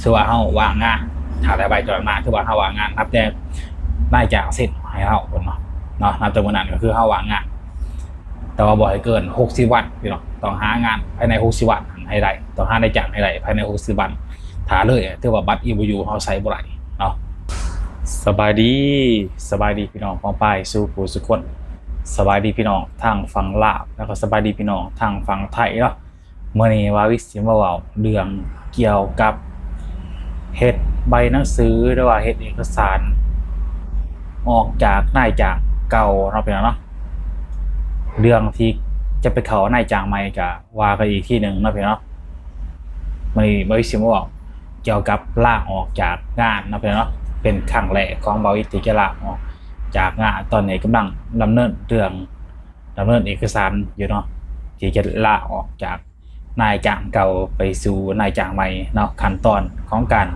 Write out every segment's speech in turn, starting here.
ถือว่าเขาวางงานถ้าได้ใบจดมาถือว่าเขาวางงานนับแต่ได้จากเสร็จให้เขาคนเนาะนับแต่วันนั้นก็คือเขาวางงานแต่ว่าบ่อยเกิน60 วันพี่น้องต้องหางานภายใน60 วันให้ได้ต้องหาได้จากให้ได้ภายใน60 วันถ้าเลยถือว่าบัตร EBU เขาใช้บ่ได้เนาะสบายดีพี่น้องพ้องไปสู่ผู้สุขคนสบายดีพี่น้องทางฝั่งลาวแล้วก็สบายดีพี่น้องทางฝั่งไทยเนาะเมื่อนี้วาวิสิมาเว้าเรื่องเกี่ยวกับเฮ็ดใบหนังสือหรือว่าเฮ็ดเอกสารออกจากนายจ้างเก่าเนาะพี่น้องเนาะเรื่องที่จะไปเข้านายจ้างใหม่ก็ว่ากันอีกที่นึงเนาะพี่น้องเนาะมื่อนี้วาวิสิมาเว้าเกี่ยวกับลาออกจากงานเนาะพี่น้องเนาะเป็นครั้งแรกของบาวิที่จะลาออกจากงานตอนนี้กำลังดำเนินเอกสารอยู่เนาะที่จะลาออกจากนายจ้างเก่าไปสู่นายจ้างใหม่เนาะขั้นตอนของการ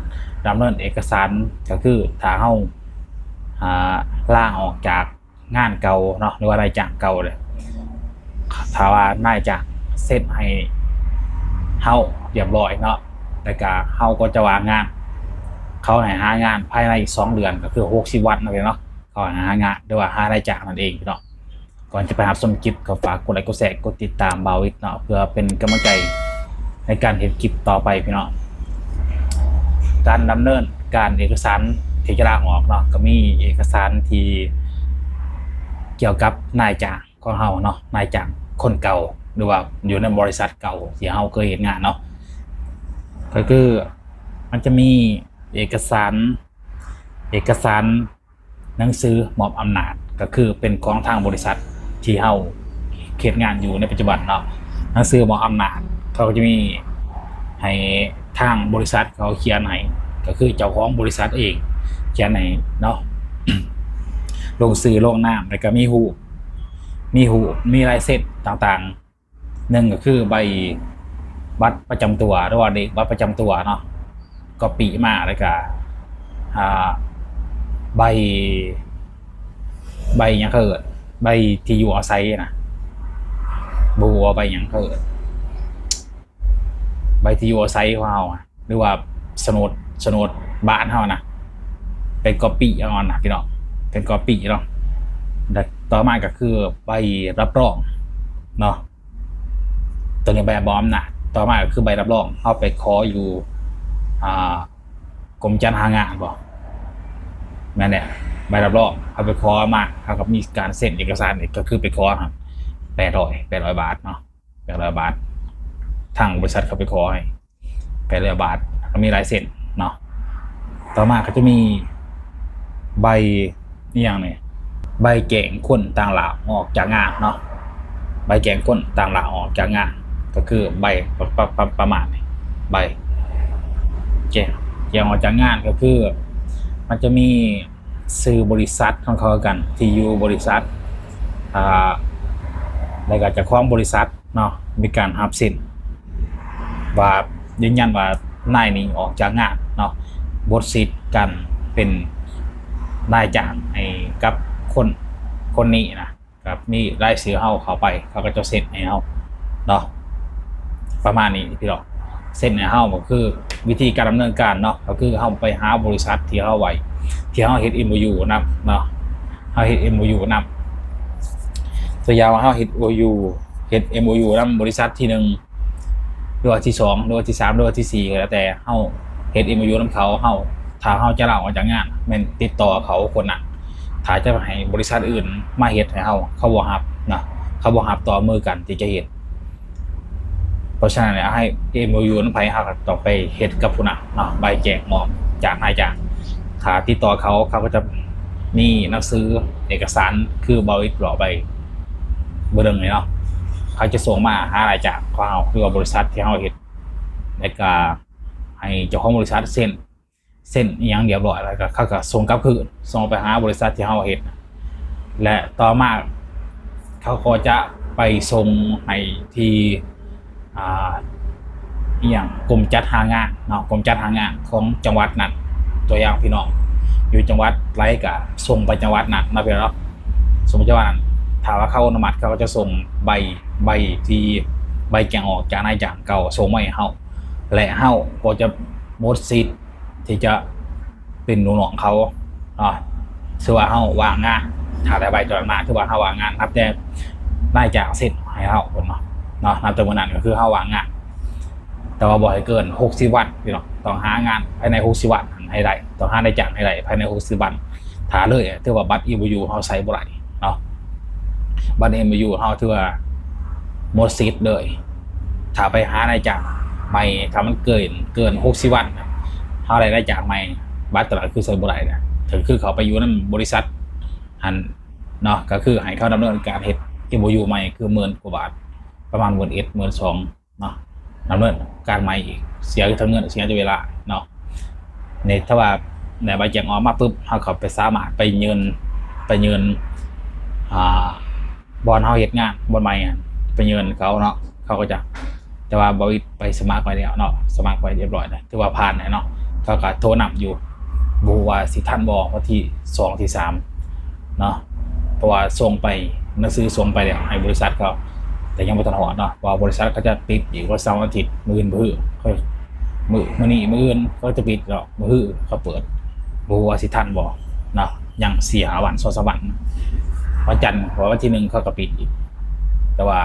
ดำเนินเอกสารก็คือถ้าเฮาลาออกจากงานเก่าเนาะหรือว่านายจ้างเก่าเลยถ้าว่านายจ้างเซ็นให้เฮาเรียบร้อยเนาะแล้วก็เฮาก็จะวางงานเขาให้หางานภายใน2 เดือนก็คือ60 วันนั่นเองเนาะเขาให้หางานหรือว่าหานายจ้างนั่นเองเนาะก่อนจะไปรับชมคลิปก็ฝากกดไลค์กดแชร์กดติดตามบาวิทเนาะเพื่อเป็นกำลังใจในการเห็นคลิปต่อไปพี่น้องการดำเนินการเอกสารที่จะลาออกเนาะก็มีเอกสารที่เกี่ยวกับนายจ้างของเฮาเนาะนายจ้างคนเก่าหรือว่าอยู่ในบริษัทเก่าที่เฮาเคยเห็นงานเนาะก็คือมันจะมีเอกสารหนังสือมอบอำนาจก็คือเป็นของทางบริษัทที่เฮาเขตงานอยู่ในปัจจุบันเนาะหนังสือมอบอำนาจเขาก็จะมีให้ทางบริษัทเขาเขียนให้ก็คือเจ้าของบริษัทเองเขียนให้เนาะ ลงชื่อลงนามแล้วก็มีหูมีลายเซ็นต่างๆหนึ่งก็คือใบบัตรประจำตัวหรือว่าเด็กบัตรประจำตัวเนาะก็ปีมาแล้วก็ใบยังเกิดใบที่อยู่อาศัยนะบัวใบยังเกิดใบที่อยู่อาศัยของเราหรือว่าโฉนดบ้านเขานะเป็นกอปี้เอานะพี่น้องเป็นกอปี้เนาะต่อมาก็คือใบรับรองเนาะตัวนี้ใบบอมนะต่อมาก็คือใบรับรองเขาไปขออยู่กรมจัดหางานบอกนั่นแหละใบรับรองเขาไปขอมาเขาก็มีการเซ็นเอกสารก็คือไปขอครับ800 บาทเนาะ800 บาททางบริษัทเขาไปขอให้800 บาทก็มีลายเซ็นเนาะต่อมาเขาจะมีใบนี่อย่างนี้ใบแก่งคนต่างหลาออกจากงานเนาะใบแก่งคนต่างหลาออกจากงานก็คือใบประมาณนี้ใบแก่งออกจากงานก็คือมันจะมีซื้อบริษัทของเขากันที่อยู่บริษัทแล้วก็จะคล้องบริษัทเนาะมีการหับสินว่ายืนยันว่านายนี้ออกจากงานเนาะบทสิทธิ์กันเป็นนายจ้างให้กับคนนี้นะครับมีรายชื่อเข้าไปเขาก็จะเซ็นให้เฮาเนาะประมาณนี้พี่น้องเซ็นให้เฮาก็คือวิธีการดำเนินการเนาะก็คือเฮาไปหาบริษัทที่เฮาไว้ที่เฮาเฮ็ด MOU นะเนาะเฮาเฮ็ด MOU นะตัวยาวเฮาเฮ็ด MOU นำบริษัทที่1หรือว่าที่2หรือว่าที่3หรือว่าที่4ก็แล้วแต่เฮาเฮ็ด MOU นำเขาเฮาถ้าเฮาจะลาออกจากงานแม่นติดต่อเขาคนน่ะถ้าจะให้บริษัทอื่นมาเฮ็ดให้เฮาเขาบ่รับนะเขาบ่รับต่อมือกันที่จะเฮ็ดเพราะฉะนั้นให้ MOU นำไผเฮาก็ต้องไปเฮ็ดกับผู้นั้นเนาะใบแจ้งมอบจากนายจ้างถ้าติดต่อเขาก็จะมีหนังสือเอกสารคือบริษัทหล่อไปเบิ่งเลยเนาะเขาจะส่งมาหานายจ้างของเฮาหรือว่าบริษัทที่เฮาเฮ็ดแล้วก็ให้เจ้าของบริษัทเซ็นอย่างเรียบร้อยแล้วก็เขาก็ส่งกลับคืนส่งไปหาบริษัทที่เฮาเฮ็ดและต่อมาเขาก็จะไปส่งให้ที่อย่างกรมจัดหางานเนาะกรมจัดหางานของจังหวัดนั้นตัวอย่างพี่น้องอยู่จังหวัดไรก็ส่งไปจังหวัดนั้นนะพี่น้องส่งไปจังหวัดนั้นถ้าว่าเขาอนุมัติเขาก็จะส่งใบที่ใบแจ้งออกจากนายจ้างเก่าส่งมาให้เฮาและเฮาก็จะ หมดสิทธิ์ที่จะเป็นลูกน้องเขาเนาะถือว่าเฮาว่างงานถ้าได้ใบจดมาถือว่าเฮาว่างงานนับแต่รายจ่ายเสร็จให้เฮาคนเนาะนับแต่วันนั้นก็คือเฮาว่างงานแต่ว่าบ่ให้เกิน60วันพี่น้องต้องหางานภายใน60วันให้ได้ต้องหาได้จ้างให้ได้ภายใน60วันถ้าเลยถือว่าบัตร EBU เฮาใช้บ่ได้เนาะบัตร EBU เฮาถือว่าหมดสิทธิ์เลยถ้าไปหาได้จ้างใหม่ถ้ามันเกิน60วันเฮาได้จ้างใหม่บัตรตลาดคือใช้บ่ได้นะถึงคือเขาไปอยู่นำบริษัทหันเนาะก็คือให้เขาดำเนินการเฮ็ด EBU ใหม่คือ10,000 กว่าบาทประมาณ11,000 12,000เนาะดำเนินการใหม่อีกเสียทั้งเงินเสียเวลาเนาะในถ้าว่าในใบแจ้งออกมาปุ๊บเขาไปสามารถไปยืนบอลเขาเฮ็ดงานบอลใหม่ไปยืนเขาเนาะเขาก็จะแต่ว่าบริษัทไปสมัครไปแล้วเนาะสมัครไปเรียบร้อยแล้วถือว่าผ่านเนาะเขาก็โทรนำอยู่บูว่าสิท่านบอกว่าที่2ที่3เนาะเพราะว่าส่งไปหนังสือส่งไปแล้วให้บริษัทเขาแต่ยังไม่ทันหอดเนาะว่าบริษัทเขาจะปิดอีกว่าเสาร์อาทิตย์มื้อมื้อนี้มื้ออื่นก็จะปิดหรอกมื้อเขาเปิดบูว่าสิท่านบอกเนาะยังเสียวัน2-3วันวันจันทร์วันที่1เขาก็ปิดอีกแต่ว่า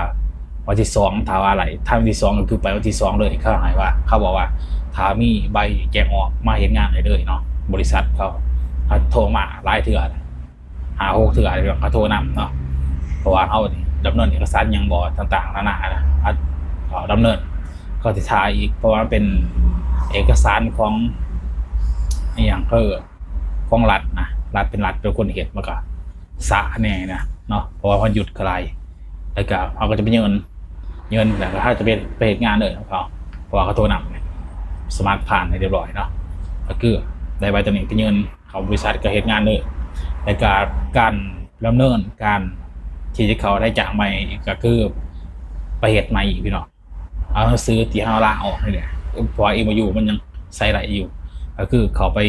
วันที่2ถ้าว่าอะไรถ้าวันที่2ก็คือไปวันที่2เลยเขาหายว่าเขาบอกว่าถ้ามีใบแจ้งออกมาเห็นงานเลยเนาะบริษัทเขาโทรมาหลายเทื่อ5-6เทื่อเขาโทรนำเนาะเพราะว่าเขาดำเนินเอกสารยังบ่ต่างๆนานานะดำเนินก็จะถ่ายอีกเพราะว่าเป็นเอกสารของอย่างของรัฐนะรัฐเป็นรัฐเป็นคนเห็นมาก็สะแน่นะเนาะเพราะว่าพอหยุดกลายแล้วก็เขาก็จะไปเงินแต่ถ้าจะเป็นไปเหตุงานเลยของเขาเพราะว่าเขาโทรนำสมัครผ่านให้เรียบร้อยเนาะก็คือได้ใบตำแหน่งไปเงินเขาบริษัทก็เหตุงานเลยแต่การดำเนินการที่จะเขาได้จ้างใหม่ก็คือไปเหตุใหม่อีกพี่น้องเอาซื้อที่ห้าล่าออกนี่แหละเพราะEBUมันยังใส่ไหลอยู่ก็คือเขาไป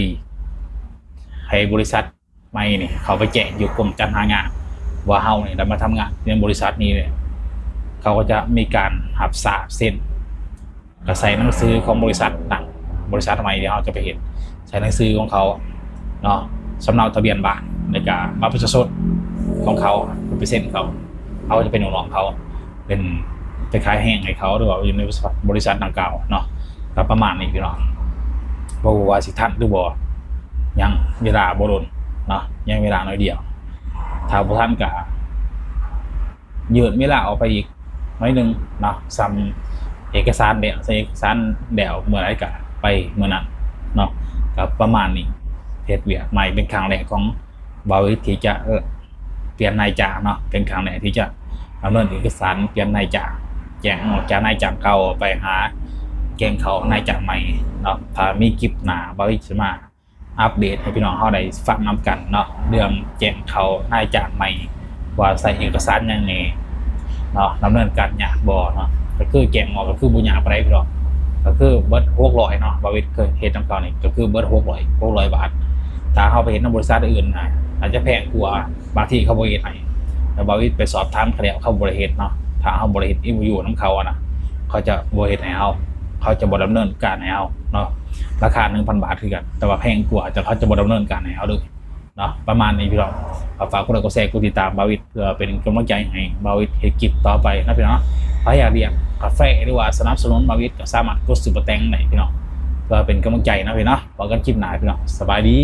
ให้บริษัทใหม่นี่เขาไปแจ้งอยู่กรมจัดหางานว่าเฮาเนี่ยได้มาทำงานในบริษัทนี้เนี่ยเขาก็จะมีการหับสาบเส้นก็ใส่หนังสือของบริษัทต่างบริษัทใหม่ที่เขาจะไปเห็นใส่หนังสือของเขาเนาะสำเนาทะเบียนบ้านในการบัตรประชาชนของเขาเป็นเส้นเขาจะเป็นหน่องเขาเป็นคล้ายแห้งให้เขาหรือว่าอยู่ในบริษัทดังกล่าวเนาะก็ประมาณนี้พี่น้องบ่ว่าสิทันหรือบ่ยังเวลาบ่โดนเนาะยังเวลาน้อยเดียวถ้าบ่ทันก็ยืดเวลาออกไปอีกน้อยนึงเนาะซ้ำเอกสารเดี่ยวเมื่อไรก็ไปเมื่อนั้นเนาะก็ประมาณนี้เฮ็ดเวียกใหม่เป็นครั้งแรกของบริษัทที่จะเปลี่ยนนายจ้างเนาะเป็นครั้งแรกที่จะดำเนินเอกสารเปลี่ยนนายจ้างแจ้งออกจากนายจ้างเก่าไปหาแกงเขานายจ้างใหม่เนาะถ้ามีคลิปหน้าบริษัทมาอัปเดตให้พี่น้องเขาได้ฟังนำกันเนาะเรื่องแจ้งเขานายจ้างใหม่ว่าใส่เอกสารยังไงเนาะดำเนินการยากบ่เนาะก็คือแจ้งออกก็คือบุญญาไปพี่น้องก็คือเบิร์ด600เนาะบริษัทเคยเฮ็ดนำเก่านี่ก็คือเบิร์ด600 บาทถ้าเขาไปเห็นในบริษัทอื่นนะอาจจะแพงกว่าบางที่เขาบริษัทไหนแต่บริษัทไปสอบถามเขาบริษัทเนาะถ้าเขาบริษัทอยู่น้ำเขาอะนะเขาจะบริษัทให้เขาจะบดำเนินการให้เนาะราคา 1,000 บาทคือกันแต่ว่าแพงกว่าจะเขาจะบดำเนินการให้ด้วยเนาะประมาณนี้พี่น้องฝากคนละก็แชร์กูติดตามบริษัทเพื่อเป็นกำลังใจให้บริษัทเฮกิจต่อไปนะพี่น้องถ้าอยากเรียนกาแฟหรือว่าสนับสนุนบริษัทก็สามารถกดซุปเปอร์แตงได้พี่น้องเพื่อเป็นกำลังใจนะพี่น้องพบกันคลิปหน้าพี่น้องสบายดี